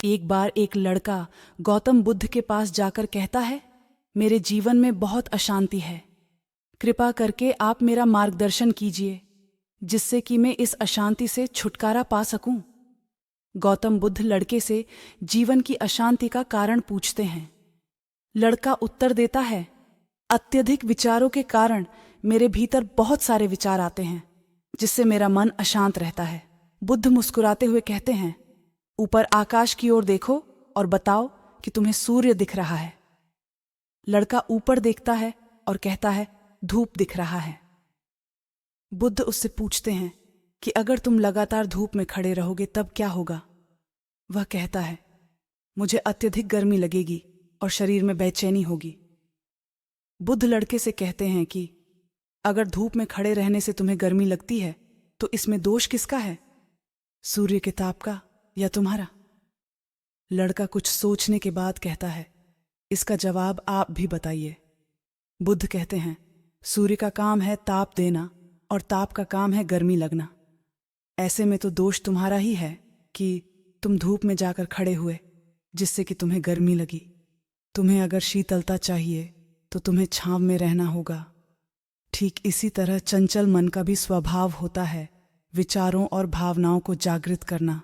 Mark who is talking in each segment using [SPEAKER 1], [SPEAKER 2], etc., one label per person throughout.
[SPEAKER 1] एक बार एक लड़का गौतम बुद्ध के पास जाकर कहता है, मेरे जीवन में बहुत अशांति है। कृपा करके आप मेरा मार्गदर्शन कीजिए, जिससे कि मैं इस अशांति से छुटकारा पा सकूं। गौतम बुद्ध लड़के से जीवन की अशांति का कारण पूछते हैं। लड़का उत्तर देता है, अत्यधिक विचारों के कारण मेरे भीतर बहुत सारे विचार आते हैं, जिससे मेरा मन अशांत रहता है। बुद्ध मुस्कुराते हुए कहते हैं, ऊपर आकाश की ओर देखो और बताओ कि तुम्हें सूर्य दिख रहा है। लड़का ऊपर देखता है और कहता है, धूप दिख रहा है। बुद्ध उससे पूछते हैं कि अगर तुम लगातार धूप में खड़े रहोगे तब क्या होगा। वह कहता है, मुझे अत्यधिक गर्मी लगेगी और शरीर में बेचैनी होगी। बुद्ध लड़के से कहते हैं कि अगर धूप में खड़े रहने से तुम्हें गर्मी लगती है तो इसमें दोष किसका है, सूर्य के ताप का या तुम्हारा। लड़का कुछ सोचने के बाद कहता है, इसका जवाब आप भी बताइए। बुद्ध कहते हैं, सूर्य का काम है ताप देना और ताप का काम है गर्मी लगना। ऐसे में तो दोष तुम्हारा ही है कि तुम धूप में जाकर खड़े हुए, जिससे कि तुम्हें गर्मी लगी। तुम्हें अगर शीतलता चाहिए तो तुम्हें छांव में रहना होगा। ठीक इसी तरह चंचल मन का भी स्वभाव होता है विचारों और भावनाओं को जागृत करना।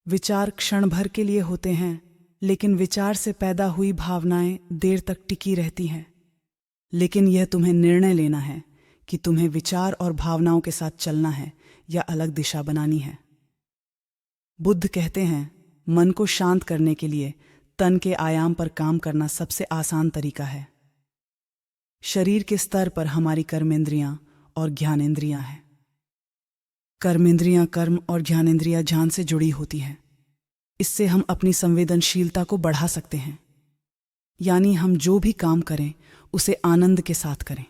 [SPEAKER 1] विचार क्षण भर के लिए होते हैं, लेकिन विचार से पैदा हुई भावनाएं देर तक टिकी रहती हैं। लेकिन यह तुम्हें निर्णय लेना है कि तुम्हें विचार और भावनाओं के साथ चलना है या अलग दिशा बनानी है। बुद्ध कहते हैं, मन को शांत करने के लिए तन के आयाम पर काम करना सबसे आसान तरीका है। शरीर के स्तर पर हमारी कर्मेंद्रियां और ज्ञानेंद्रियां हैं। कर्मेंद्रियां कर्म और ज्ञानेंद्रियां ध्यान से जुड़ी होती हैं। इससे हम अपनी संवेदनशीलता को बढ़ा सकते हैं, यानी हम जो भी काम करें उसे आनंद के साथ करें।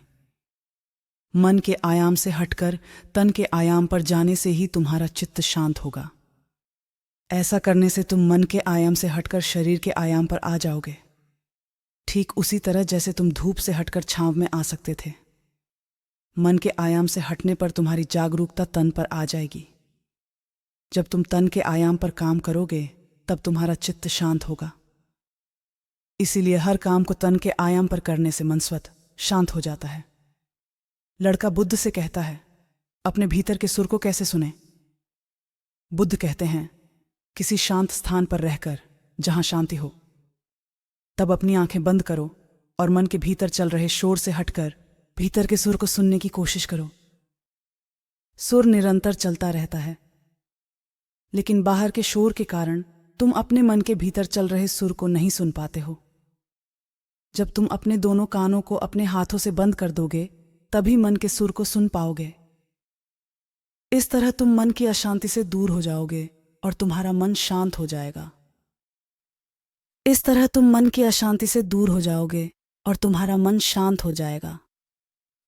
[SPEAKER 1] मन के आयाम से हटकर तन के आयाम पर जाने से ही तुम्हारा चित्त शांत होगा। ऐसा करने से तुम मन के आयाम से हटकर शरीर के आयाम पर आ जाओगे, ठीक उसी तरह जैसे तुम धूप से हटकर छांव में आ सकते थे। मन के आयाम से हटने पर तुम्हारी जागरूकता तन पर आ जाएगी। जब तुम तन के आयाम पर काम करोगे तब तुम्हारा चित्त शांत होगा। इसीलिए हर काम को तन के आयाम पर करने से मन स्वतः शांत हो जाता है। लड़का बुद्ध से कहता है, अपने भीतर के सुर को कैसे सुने। बुद्ध कहते हैं, किसी शांत स्थान पर रहकर जहां शांति हो, तब अपनी आंखें बंद करो और मन के भीतर चल रहे शोर से हटकर भीतर के सुर को सुनने की कोशिश करो। सुर निरंतर चलता रहता है, लेकिन बाहर के शोर के कारण तुम अपने मन के भीतर चल रहे सुर को नहीं सुन पाते हो। जब तुम अपने दोनों कानों को अपने हाथों से बंद कर दोगे तभी मन के सुर को सुन पाओगे। इस तरह तुम मन की अशांति से दूर हो जाओगे और तुम्हारा मन शांत हो जाएगा। इस तरह तुम मन की अशांति से दूर हो जाओगे और तुम्हारा मन शांत हो जाएगा।